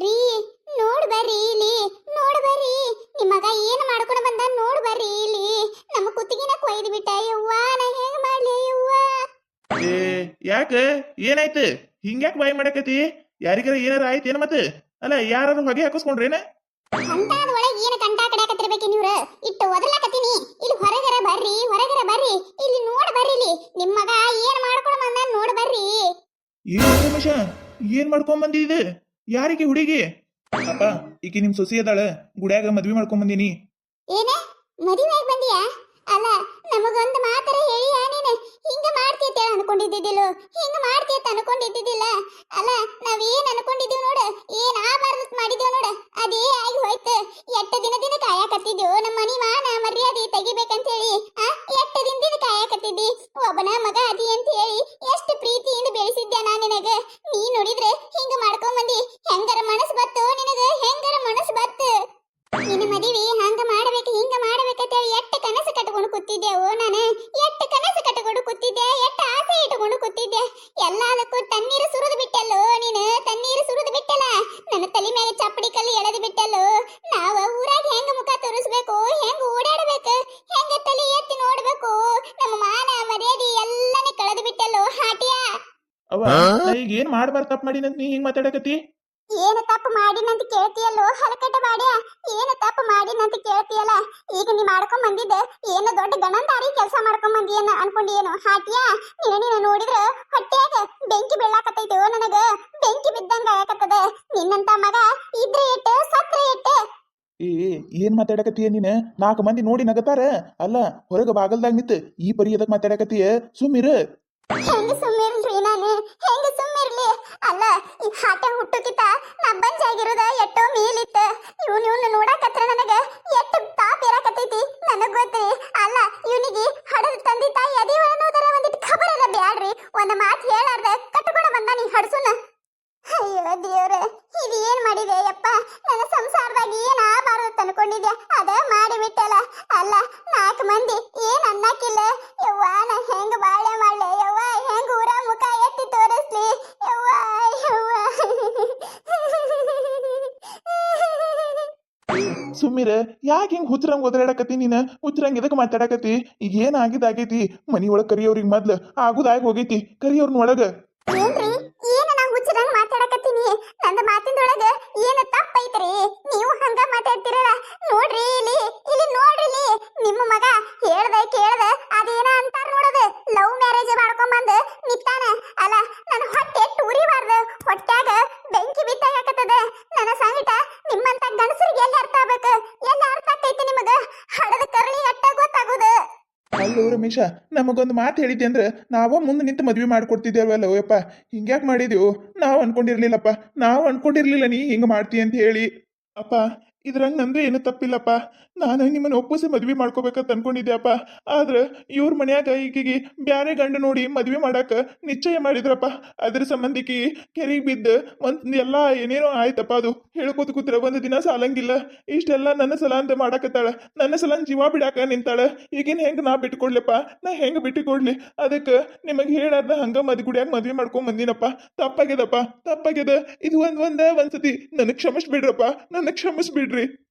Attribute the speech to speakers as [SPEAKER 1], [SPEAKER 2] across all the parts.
[SPEAKER 1] ರೀ ನೋಡ್ ಬರ್ರಿ ಇಲ್ಲಿ ನೋಡ್ ಬರ್ರಿ ನಿಮ್ ಮಗ ಏನ್ ಮಾಡ್ಕೊಂಡು ಬಂದ ನೋಡ್ ಬರ್ರಿ ಇಲ್ಲಿ ನಮ್ಮ ಕುತ್ತಿಗೆನ ಕೊಯ್ದು ಬಿಟ್ಟ ಯವ್ವ ನಾ ಹೆಂಗ್ ಮಾಡ್ಲಿ ಯವ್ವ
[SPEAKER 2] ಏ ಯಾಕ ಏನಾಯ್ತು ಹಿಂಗ್ಯಾಕ್ ಬಾಯಿ ಮಾಡಕತಿ ಯಾರಿಗಾರ ಏನಾರ ಆಯ್ತೇನ ಮತ್ತ ಅಲ್ಲ ಯಾರು ಹೊಗೆ ಹಾಕಿಸ್ಕೊಂಡ್ರೇನ
[SPEAKER 1] ಅಂತಾದ ಒಳಗೆ ಏನ್ ಕಂಟ ಕಡಾಕತ್ತಿರ್ಬೇಕು ನೀವ್ರ ಇಟ್ಟು ಒದರ್ಲಾಕತ್ತೀನಿ ಇಲ್ಲಿ ಹೊರಗರ ಬರ್ರಿ ಇಲ್ಲಿ ನೋಡ್ ಬರ್ರಿ ಇಲ್ಲಿ ನಿಮ್ ಮಗ ಏನ್ ಮಾಡ್ಕೊಂಡು ಬಂದ ನೋಡ್ ಬರ್ರಿ
[SPEAKER 2] ಏನ್ ರಮೇಶ ಏನ್ ಮಾಡ್ಕೊಂಡ್ ಬಂದಿದ್ದು ಯಾರಿಗೆ ಹುಡುಗಿ ಅಪ್ಪ ಈಕಿ ನಿಮ್ ಸೊಸಿ ಅದಾಳ ಗುಡ್ಯಾಗ ಮದ್ವಿ ಮಾಡ್ಕೊಂಡ್ ಬಂದೀನಿ
[SPEAKER 1] ಏನ ಮದುವೆಯಾಗಿ ಬಂದಿಯಾ ಅಲ್ಲ ನಮಗೊಂದು ಮಾತರ ಹೇಳಿ ನೀನು ಹಿಂಗ ಮಾಡ್ತೀಯ ಅನ್ಕೊಂಡಿದ್ದಿದ್ದಿಲ್ಲ ಹಿಂಗ ಮಾಡ್ತೀಯ ಅನ್ಕೊಂಡಿದ್ದಿದ್ದಿಲ್ಲ ಅಲ್ಲ ನಾವೇನ್ ಅನ್ಕೊಂಡಿದ್ದೀವಿ ನೋಡು ಏನ್ ಆಗಬಾರ್ದು ಮಾಡಿದೀವಿ ನೋಡು ಅದೇ ಆಗಿ ಹೋಯ್ತು ಎಷ್ಟು ದಿನ ಕಾಯಕತ್ತಿದ್ವು ನಮ್ಮ ಮನಿ ಮಾನ ಮರ್ಯಾದೆ ತೆಗಿಬೇಕಂತ ಹೇಳಿ ಎಷ್ಟು ದಿನದಿಂದ ಕಾಯಕತ್ತಿದ್ದಿ ಒಬ್ಬನ ಮಗ ಅದಿ ಅಂತ ಹೇಳಿ ಎಷ್ಟು ಪ್ರೀತಿಯಿಂದ ಬೆಳೆಸಿದ್ದೆ ನಾ ನಿನಗ ನೀ ನೋಡಿದ್ರೆ ಹಿಂಗ ಮಾಡ್ಕೊಂಡ್ ಬಂದಿ ಹೆಂಗರ ಮನಸ್ಸು ಬತ್ತು ನಿನಗ ಹೆಂಗರ ಮನಸ್ಸು ಬತ್ತು ನಿನ್ನ ಮದುವೆ ಹಂಗ ಮಾಡ್ಬೇಕು ಹಿಂಗ ಮಾಡ್ಬೇಕಂತೇಳಿ ಎಷ್ಟು ಕನಸು ಕಟ್ಕೊಂಡು ಕೂತಿದ್ದೆವು ನಾನು ಎಷ್ಟು ಕನಸು ಕಟ್ಕೊಂಡು ಕೂತಿದ್ದೆ ಎಷ್ಟು ಆಸೆ ಇಟ್ಕೊಂಡು ಕೂತಿದ್ದೆ ಎಲ್ಲದಕ್ಕೂ ತಣ್ಣೀರು ಸುರಿದು ಬಿಟ್ಟಲ್ಲೋ ನೀನು ತಣ್ಣೀರು ಸುರಿದು ಬಿಟ್ಟಲ್ಲ ನನ್ನ ತಲೆ ಮೇಲೆ ಚಪ್ಪಡಿ ಕಲ್ಲು ಎಳೆದು ಬಿಟ್ಟಲ್ಲೋ ನಾವ ಊರಾಗ ಹೆಂಗ ಮುಖ ತೋರಿಸ್ಬೇಕು ಹೆಂಗ ಓಡಾಡಬೇಕು ಹೆಂಗ ತಲೆ ಎತ್ತಿ ನೋಡ್ಬೇಕು ನಮ್ಮ ಮಾನ ಮರ್ಯಾದೆ ಎಲ್ಲಾನೇ ಕಳೆದು ಬಿಟ್ಟಲ್ಲೋ ಹಾಟಿಯಾ
[SPEAKER 2] ಅವ ಈಗ ಏನ್ ಮಾಡ್ಬಾರ್ದು ತಪ್ಪು ಮಾಡಿನಂತ ನೀ ಹಿಂಗ್ ಮಾತಾಡಕತಿ
[SPEAKER 1] ಏನು ತಪ್ಪು ಮಾಡಿನಂತ ಕೇಳ್ತೀಯಲ್ಲೋ ಹಲಕಟ ಮಾಡ್ಯ ಏನು ತಪ್ಪು ಮಾಡಿನಂತ ಕೇಳ್ತೀಯಲ್ಲ ಈಗ ನೀ ಮಾಡ್ಕೊಂಡ್ ಬಂದಿದ್ದೆ ಏನು ದೊಡ್ಡ ಗಣಂದಾರಿ ಕೆಲಸ ಮಾಡ್ಕೊಂಡ್ ಬಂದಿಯನ್ನ ಅನ್ಕೊಂಡಿಯೇನು ಹಾಟಿಯಾ ನೀನು ನೋಡಿದ್ರ ಹೊಟ್ಟೆಯಾಗ ಬೆಂಕಿ ಬೀಳಾಕತ್ತೈತೋ ನನಗ ಬೆಂಕಿ ಬಿದ್ದಂಗ ಆಗಕತ್ತದ ನಿನ್ನಂತ ಮಗ ಇದ್ರೆ ಇಟ್ಟು ಸತ್ರ ಇಟ್ಟು
[SPEAKER 2] ಏನ್ ಮಾತಾಡಕತ್ತೀಯ ನೀನ್ 4 ಮಂದಿ ನೋಡಿ ನಗತಾರ ಅಲ್ಲ ಹೊರಗ ಬಾಗಲ್ದಾಗ ನಿಂತ ಈ ಪರಿ ಎದಕ್ ಮಾತಾಡಕತ್ತೀಯ ಸುಮ್ಮಿರು
[SPEAKER 1] ಹೆಂಗ ಸುಮ್ಮಿರ್ಲಿ ನಾನು ಹೆಂಗ ಸುಮ್ಮಿರ್ಲಿ ಅಲ್ಲ ಈ ಹಾಟ ಹುಟ್ಟುಕಿತ ನಾ ಬಂಜಾಗಿರೋದ ಎಷ್ಟೋ ಮೇಲಿತ್ತ ಇವ್ನು ನೋಡಕತ್ರ ನನಗ ಎಷ್ಟು ತಾಪ ಇರಾಕತ್ತೈತಿ ನನಗ್ ಗೊತ್ತ್ರಿ ಅಲ್ಲ ಇವನಿಗೆ ಹಡದ ತಂದಿ ತಾಯಿ ಅದಿ ಅನ್ನೋದರ ಒಂದಿಟ್ಟು ಖಬರ್ ಅದ ಬ್ಯಾಡ್ರಿ ಒಂದ್ ಮಾತು ಹೇಳಾರ್ದ ಕಟ್ಕೊಂಡ ಬಂದ ನೀ ಹಡ್ಸುನ ಅಯ್ಯೋ ದೇವ್ರ ಇದು ಏನ್ ಮಾಡಿದೆ ಯಪ್ಪ ನನ್ನ ಸಂಸಾರದಾಗ ಏನ್ ಆಗಬಾರದು ಅನ್ಕೊಂಡಿದ್ದೆ ಅದ ಮಾಡಿಬಿಟ್ಟಲ್ಲ ಅಲ್ಲ 4 ಮಂದಿ ಏನ್ ಅನ್ನಕ್ಕಿಲ್ಲ ಯವ್ವ ನಾ ಹೆಂಗ ಬಾಳೆ ಮಾಡ್ಲೆ ಯವ್ವ ಹೆಂಗ ಊರ ಮುಖ ಎತ್ತಿ ತೋರಿಸ್ಲಿ ಯವ್ವ ಯವ್ವ
[SPEAKER 2] ಸುಮ್ಮಿರ ಯಾಕೆ ಹಿಂಗ್ ಹುಚ್ಚರಂಗ್ ಓದಾಡಕತ್ತಿ ನೀನ ಹುಚ್ಚರಂಗ್ ಎದಕ್ ಮಾತಾಡಕತ್ತಿ ಈಗ ಏನ್ ಆಗಿದಾಗೈತಿ ಮನಿ ಒಳಗ್ ಕರಿಯವ್ರಿಗೆ ಮೊದ್ಲು ಆಗುದಾಗಿ ಹೋಗೈತಿ ಕರಿಯವ್ರನ್ನ ಒಳಗ
[SPEAKER 1] ಏನ್ರಿ ಏನ ನಾ ಹುಚ್ಚರಂಗ್ ಮಾತಾಡಕತ್ತೀನಿ ನನ್ನ ಮಾತಿನೊಳಗ ಏನು ತಪ್ಪೈತ್ರಿ ನೀವು ಹಂಗ ಮಾತಾಡ್ತಿರಲ್ಲ ನೋಡ್ರಿ ಇಲ್ಲಿ ನೋಡ್ರಿ ನಿಮ್ಮ ಮಗ ಹೇಳ್ದೆ ಕೇಳ್ದೆ ಅದೇನ ಅಂತಾರ ನೋಡೋದು ಲವ್ ಮ್ಯಾರೇಜ್ ಮಾಡ್ಕೊಂಡ್ ಬಂದು ನಿತ್ತಾನ ಅಲ್ಲ ನನ್ನ ಹೊಟ್ಟೆ ಟೂರಿಬಾರ್ದು ಹೊಟ್ಯಾಗ ಬೆಂಕಿ ಬಿದ್ದಾಗತ್ತದ ನನ್ನ ಸಂಗಟ ನಿಮ್ಮಂತ ಗಂಡಸರಿಗೆ ಎಲ್ಲಿ ಅರ್ಥ ಆಗ್ಬೇಕು ಎಲ್ಲಿ ಅರ್ಥ ಆಕೈತಿ ನಿಮಗ ಹಡದ ಕರಳಿ ಅಟ್ಟ ಗೊತ್ತಾಗೋದು
[SPEAKER 2] ಅಲ್ಲೋ ರಮೇಶ ನಮಗೊಂದು ಮಾತು ಹೇಳಿದ್ದೆ ಅಂದ್ರೆ ನಾವ ಮುಂದೆ ನಿಂತು ಮದ್ವೆ ಮಾಡ್ಕೊಡ್ತಿದ್ದೇವಲ್ಲ ಯಪ್ಪ ಹಿಂಗ್ಯಾಕ್ ಮಾಡಿದೆವು ನಾವು ಅನ್ಕೊಂಡಿರ್ಲಿಲ್ಲ ನೀ ಹಿಂಗ ಮಾಡ್ತಿ ಅಂತ ಹೇಳಿ ಅಪ್ಪ ಇದ್ರಂಗ ನಂದು ಏನು ತಪ್ಪಿಲ್ಲಪ್ಪ ನಾನು ನಿಮ್ಮನ್ನ ಒಪ್ಪಿಸಿ ಮದ್ವೆ ಮಾಡ್ಕೋಬೇಕಂತ ಅನ್ಕೊಂಡಿದ್ದೆ ಅಪ್ಪ ಆದ್ರೆ ಇವ್ರ ಮನ್ಯಾಗ ಈಗಿಗೆ ಬ್ಯಾರೆ ಗಂಡು ನೋಡಿ ಮದ್ವೆ ಮಾಡಾಕ ನಿಶ್ಚಯ ಮಾಡಿದ್ರಪ್ಪ ಅದ್ರ ಸಂಬಂಧಿಕಿ ಕೆರೆಗೆ ಬಿದ್ದು ಎಲ್ಲ ಏನೇನೋ ಆಯ್ತಪ್ಪ ಅದು ಹೇಳ್ಕೊತ ಕೂತ್ರ ಒಂದು ದಿನ ಸಾಲಂಗಿಲ್ಲ ಇಷ್ಟೆಲ್ಲ ನನ್ನ ಸಲ ಅಂತ ಮಾಡಾಕತ್ತಾಳ ನನ್ನ ಸಲ ಜೀವ ಬಿಡಾಕ ನಿಂತಾಳ ಈಗಿನ ಹೆಂಗ ನಾ ಬಿಟ್ಕೊಡ್ಲಪ್ಪ ನಾ ಹೆಂಗ ಬಿಟ್ಟುಕೊಡ್ಲಿ ಅದಕ್ಕೆ ನಿಮಗೆ ಹೇಳಾರ್ದ ಹಂಗ ಗುಡಿಯಾಗ ಮದ್ವೆ ಮಾಡ್ಕೊಂಡ್ ಬಂದಿನಪ್ಪ ತಪ್ಪಾಗ್ಯದ ಇದು ಒಂದ್ಸತಿ ನನಗ್ ಕ್ಷಮಿಸ್ಬಿಡ್ರಪ್ಪ ನನಗ್ ಕ್ಷಮಿಸ್ಬಿಡ್ರಿ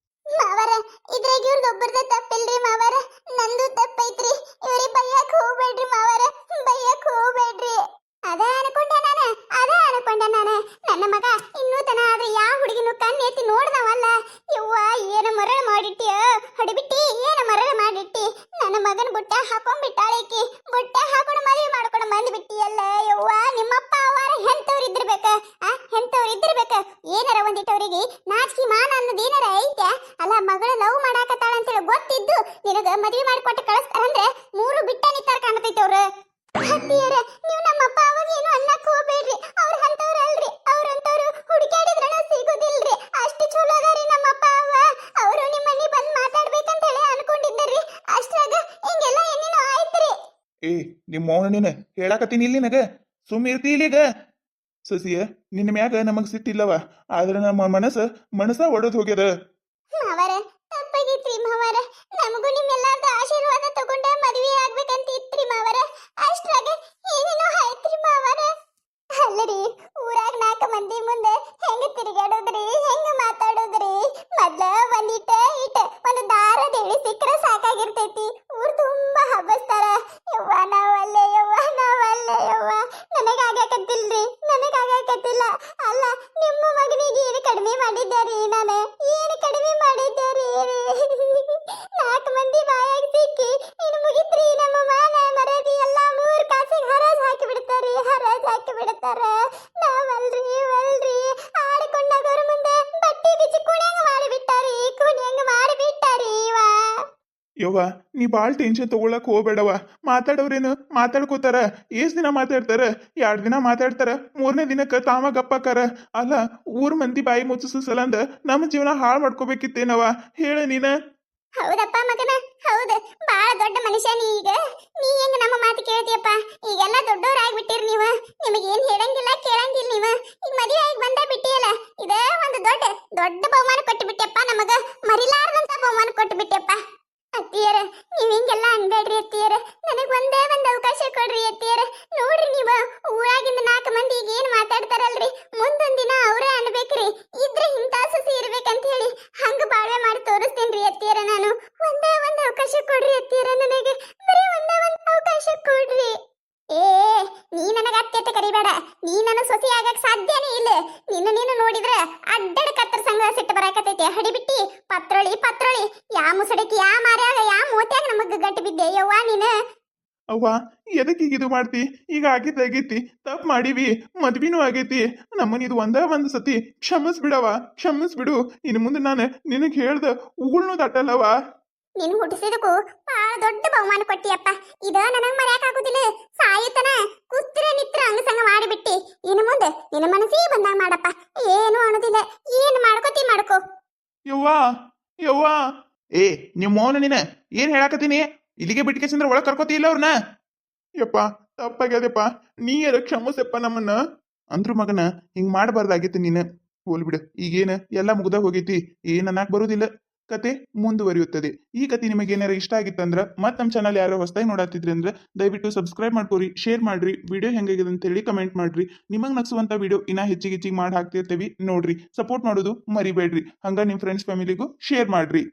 [SPEAKER 1] ಮಾವರ ಇದ್ರಾಗ ಇವ್ರದೊಬ್ಬರದ ತಪ್ಪಿಲ್ರಿ ಮಾವರ ನಂದು ತಪ್ಪೈತ್ರಿ ಇವ್ರಿಗೆ ಬೈಯಕ್ ಹೋಗ್ಬೇಡ್ರಿ ಮಾವರ ಬೈಯಕ್ ಹೋಗ್ಬೇಡ್ರಿ ಅದ ಅನ್ಕೊಂಡೆ ನಾನು ನನ್ನ ಮಗ ಇನ್ನೂ ತನ ಆದ್ರೆ ಯಾವ ಹುಡುಗಿನೂ ಕಣ್ಣೆತ್ತಿ ನೋಡ್ದವಲ್ಲ ಯವ್ವ ಏನ ಮರಳ ಮಾಡಿಟ್ಟಿಯ ಹೊಡಿಬಿಟ್ಟಿ ಏನ ಮರಳ ಮಾಡಿಟ್ಟಿ ನನ್ನ ಮಗನ ಬುಟ್ಟ ಹಾಕೊಂಡ್ಬಿಟ್ಟಾಳೇಕಿ ಬುಟ್ಟ ಹಾಕೊಂಡು ಮದುವೆ ಮಾಡ್ಕೊಂಡು ಬಂದ್ಬಿಟ್ಟಿಯಲ್ಲ ಯವ್ವ ನಿಮ್ಮಪ್ಪ ಅವಾರ ಎಂತವ್ರಿದ್ದಿರ್ಬೇಕ ಏನಾರ ಒಂದಿಟ್ಟವ್ರಿಗೆ ನಾಚಿಕೆ ಮಾನ ಅನ್ನೋದು ಏನಾರ ಐತೆ ಅಲ್ಲ ಮಗಳು ಲವ್ ಮಾಡಾಕತ್ತಾಳ ಅಂತೇಳಿ ಗೊತ್ತಿದ್ದು ನಿನಗ ಮದುವೆ ಮಾಡಿಕೊಟ್ಟು ಕಳಿಸ್ತಾರಂದ್ರೆ 3 ಬಿಟ್ಟ ನಿಂತಾರ ಕಾಣತೈತೆ ಅವ್ರು ಹತ್ತಿಯರ ನೀವು ನಮ್ಮಪ್ಪ ಅವಾಗ ಏನು ಅನ್ನಕ್ ಹೋಗ್ಬೇಡ್ರಿ ಅವ್ರ ಅಂತವ್ರು ಅಲ್ರಿ ಅವ್ರಂತವ್ರು ಹುಡುಕಾಡಿದ್ರಣ ಸಿಗೋದಿಲ್ರಿ ಅಷ್ಟು ಚಲೋ ಅದಾರಿ ನಮ್ಮಪ್ಪ ಅವರು ನಿಮ್ಮ ಮನೆ ಬಂದು ಮಾತಾಡ್ಬೇಕಂತ ಹೇಳಿ ಅನ್ಕೊಂಡಿದ್ದರಿ ಅಷ್ಟ್ರಾಗ ಹಿಂಗೆಲ್ಲ ಏನೇನೋ ಆಯ್ತ್ರಿ
[SPEAKER 2] ನಿಮ್ಮ ಮೌನ ಹೇಳಾಕತ್ತೀನಿ ಇಲ್ಲಿ ನನಗ ಸುಮ್ಮಿರ್ತಿ ಇಲ್ಲಿಗ ಸಸಿಯ ನಿನ್ನ ಮ್ಯಾಗ ನಮಗ್ ಸಿಟ್ಟಿಲ್ಲವ ಆದ್ರೆ ನಮ್ಮ ಮನಸ ಒಡೆದು ಹೋಗ್ಯದ
[SPEAKER 1] ಮಾವರ ತಪ್ಪಾಗಿತ್ರಿ ಮಾವರ ನಮಗೂ ನಿಮ್ಮೆಲ್ಲರದ ಆಶೀರ್ವಾದ ತಗೊಂಡ ಮದುವೆ ಆಗ್ಬೇಕಂತ ಇತ್ರಿ ಮಾವರ ಅಷ್ಟ್ರಾಗ ಏನೇನೋ ಆಯ್ತ್ರಿ ಮಾವರ ಅಲ್ಲರಿ ಊರಾಗ 4 ಮಂದಿ ಮುಂದೆ ಹೆಂಗ ತಿರುಗಾಡೋದ್ರಿ ಹೆಂಗ ಮಾತಾಡೋದ್ರಿ ಮೊದ್ಲ ಒಂದಿಟ್ಟ ಇಟ್ಟ ಒಂದು ದಾರದ ಎಳಿ ಸಿಕ್ಕರೆ ಸಾಕಾಗಿರ್ತೈತಿ ಊರ್ ತುಂಬಾ ಹಬ್ಬಸ್ತಾರ ಯವ್ವ ನಾವಲ್ಲೇ ಯವ್ವ ನಾವಲ್ಲೇ ಯವ್ವ ನನಗಾಗಕತ್ತಿಲ್ರಿ ನನಗಾಗಕತ್ತಿಲ್ಲ ಅಲ್ಲ ನಿಮ್ಮ ಮಗನಿಗೆ ಏನು ಕಡಿಮೆ ಮಾಡಿದ್ದಾರಿ ನಾನು ಏನು ಕಡಿಮೆ ಮಾಡಿದ್ದಾರಿ ನಾಲ್ಕು ಮಂದಿ ಬಾಯಾಗ ಸಿಕ್ಕಿ ಇನ್ನು ಮುಗಿತ್ರಿ ನಮ್ಮ ಮಾನ ಮರದಿ ಎಲ್ಲ ಮೂರ್ ಕಾಸಿಗೆ ಹರಾಜ್ ಹಾಕಿ ಬಿಡ್ತಾರಿ ಹರಾಜ್ ಹಾಕಿ ಬಿಡ್ತಾರ ನಾವಲ್ರಿ ವಲ್ರಿ ಆಡಿಕೊಂಡಾಗವ್ರ ಮುಂದೆ ಬಟ್ಟಿ ಬಿಚ್ಚಿ ಕುಣಿಯಂಗ ಮಾಡಿಬಿಟ್ಟಾರಿ ಕುಣಿಯಂಗ ಮಾಡಿಬಿಟ್ಟಾರಿ ವಾ
[SPEAKER 2] ಯವ್ವ ನೀ ಭಾಳ ಟೆನ್ಷನ್ ತಗೊಳಕ್ ಹೋಗ್ಬೇಡವ ಮಾತಾಡೋರೇನು ಮಾತಾಡ್ಕೋತಾರ ಎಷ್ಟ್ ದಿನ ಮಾತಾಡ್ತಾರ 2 ದಿನ ಮಾತಾಡ್ತಾರ 3ನೇ ದಿನಕ್ಕೆ ತಾವ ಗಪ್ಪಾಕಾರ ಅಲ್ಲ ಊರ್ ಮಂದಿ ಬಾಯಿ ಮುಚ್ಚಿಸೋ ಸಲಂದ ನಮ್ಮ ಜೀವನ ಹಾಳು ಮಾಡ್ಕೋಬೇಕಿತ್ತೇನವ ಹೇಳ ನೀನ
[SPEAKER 1] ಹೌದಪ್ಪ ಮಗನ ಹೌದು ಬಾಳ ದೊಡ್ಡ ಮನುಷ್ಯ ನೀ ಈಗ ನೀ ಹೆಂಗ ನಮ್ಮ ಮಾತು ಕೇಳ್ತೀಯಪ್ಪ ಈಗೆಲ್ಲ ದೊಡ್ಡವರಾಗ್ಬಿಟ್ಟಿರಿ ನೀವು ನಿಮಗೇನ್ ಹೇಳಂಗಿಲ್ಲ ಕೇಳಂಗಿಲ್ಲ ನೀವು ಈಗ ಮದುವೆ ಆಗಿ ಬಂದ ಬಿಟ್ಟಿಯಲ್ಲ ಇದೇ ಒಂದು ದೊಡ್ಡ ದೊಡ್ಡ ಬಹುಮಾನ ಕೊಟ್ಟು ಬಿಟ್ಟೆಪ್ಪ ನಮಗ ಮರಿಲಾರ್ದಂತ ಬಹುಮಾನ ಕೊಟ್ಟು ಬಿಟ್ಟೆಪ್ಪ ಅತ್ತಿಯರ ನೀವ್ ಹಿಂಗೆಲ್ಲ ಅನ್ಬೇಡ್ರಿ ಅತ್ತಿಯರ ನನಗ್ ಒಂದೇ ಒಂದ್ ಅವಕಾಶ ಕೊಡ್ರಿ ಅತ್ತಿಯರ ನೋಡ್ರಿ ನೀವು ಊರಾಗಿಂದ 4 ಮಂದಿ ಈಗ ಏನ್ ಮಾತಾಡ್ತಾರಲ್ರಿ ಮುಂದೊಂದ್ ದಿನ ಅವರೇ ಅನ್ಬೇಕ್ರಿ ಇದ್ರೆ ಇಂಥ ಸಸಿ ಇರ್ಬೇಕಂತ ಹೇಳಿ ಹಂಗ ಬಾಳ್ವೆ ಮಾಡಿ ತೋರಿಸ್ತೇನ್ರಿ ಅತ್ತಿಯರ ನಾನು ಒಂದೇ ಒಂದ್ ಅವಕಾಶ ಕೊಡ್ರಿ ಅತ್ತಿಯರ ನನಗೆ ಬರೀ ಒಂದೇ ಒಂದ್ ಅವಕಾಶ ಕೊಡ್ರಿ ಏ ನೀ ನನಗ ಅತ್ಯತೆ ಕರಿಬೇಡ ನೀ ನನ್ನ ಸೊಸಿ ಆಗಕ್ ಸಾಧ್ಯನೇ ಇಲ್ಲ ನೀನು ನೋಡಿದ್ರ ಅಡ್ಡಡ ಕತ್ತರ ಸಂಗ ಸಿಟ್ಟು ಬರಾಕತೈತಿ ಹಡಿಬಿಟ್ಟಿ ಪತ್ರೊಳಿ ಪತ್ರೊಳಿ ಯಾ ಮುಸಡಕಿ ಯಾ ಮಾರ್ಯಾಗ ಯಾ ಮೋತ್ಯಾಗ ನಮಗ ಗಟ್ಟಿ ಬಿದ್ದೆ ಯವ್ವ ನೀನು
[SPEAKER 2] ಅವ್ವ ಎದಕ್ಕೆ ಈಗ ಇದು ಮಾಡ್ತಿ ಈಗ ಆಗಿದ್ದಾಗೈತಿ ತಪ್ಪು ಮಾಡಿವಿ ಮದ್ವಿನೂ ಆಗೈತಿ ನಮ್ಮನಿದು ಒಂದೇ ಒಂದು ಸತಿ ಕ್ಷಮಿಸ್ಬಿಡವ ಕ್ಷಮಿಸ್ಬಿಡು ಇನ್ನು ಮುಂದೆ ನಾನು ನಿನಗೆ ಹೇಳ್ದ ಉಗುಳ್ನು ದಟ್ಟಲ್ಲವ
[SPEAKER 1] ನೀನು ಹುಟ್ಟಿಸಿದಕ್ಕೂ ಬಹಳ ದೊಡ್ಡ ಬಹುಮಾನ ಕೊಟ್ಟಿಯಪ್ಪ ಇದ ನನಗ್ ಮರ್ಯಾಕ್ ಆಗುದಿಲ್ಲ ಸಾಯುತನ ಕುತ್ರ ನಿತ್ರ ಅಂಗಸಂಗ ಮಾಡಿಬಿಟ್ಟಿ ಇನ್ನು ಮುಂದೆ ನಿನ್ನ ಮನಸ್ಸಿಗೆ ಬಂದಾಗ ಮಾಡಪ್ಪ ಏನು ಅನ್ನೋದಿಲ್ಲ ಏನು ಮಾಡ್ಕೋತಿ ಮಾಡ್ಕೋ
[SPEAKER 2] ಯವ್ವಾ ಯವ್ವಾ ಏ ನಿಮ್ಮ ಮೌನ ನೀನ ಏನ್ ಹೇಳಾಕತ್ತೀನಿ ಇಲ್ಲಿಗೆ ಬಿಟ್ಕೇಸಂದ್ರ ಒಳಗ್ ಕರ್ಕೋತಿ ಇಲ್ಲ ಅವ್ರನ್ನ ಯಪ್ಪ ತಪ್ಪಾಗ್ಯದಪ್ಪ ನೀ ಯಾರ ಕ್ಷಮಿಸಪ್ಪ ನಮ್ಮನ್ನ ಅಂದ್ರು ಮಗನ ಹಿಂಗ್ ಮಾಡಬಾರ್ದಾಗಿತ್ತು ನೀನು ಹೋಲ್ಬಿಡು ಈಗೇನು ಎಲ್ಲ ಮುಗ್ದ ಹೋಗೈತಿ ಏನ್ ಅನ್ನಕ್ ಬರುದಿಲ್ಲ ಕತೆ ಮುಂದುವರಿಯುತ್ತದೆ ಈ ಕತೆ ನಿಮಗೆ ಏನಾರ ಇಷ್ಟ ಆಗಿತ್ತಂದ್ರ ಮತ್ತೆ ನಮ್ಮ ಚಾನಲ್ ಯಾರೋ ಹೊಸದಾಗಿ ನೋಡತ್ತಿದ್ರಿ ಅಂದ್ರೆ ದಯವಿಟ್ಟು ಸಬ್ಸ್ಕ್ರೈಬ್ ಮಾಡ್ಕೊರಿ ಶೇರ್ ಮಾಡ್ರಿ ವಿಡಿಯೋ ಹೆಂಗಾಗಿದೆ ಅಂತ ಹೇಳಿ ಕಮೆಂಟ್ ಮಾಡ್ರಿ ನಿಮಗ್ ನಕ್ಸುವಂತ ವಿಡಿಯೋ ಇನ್ನ ಹೆಚ್ಚಿಗೆ ಮಾಡಿ ಹಾಕ್ತಿರ್ತೀವಿ ನೋಡ್ರಿ ಸಪೋರ್ಟ್ ಮಾಡೋದು ಮರಿಬೇಡ್ರಿ ಹಂಗ ನಿಮ್ ಫ್ರೆಂಡ್ಸ್ ಫ್ಯಾಮಿಲಿಗೂ ಶೇರ್ ಮಾಡ್ರಿ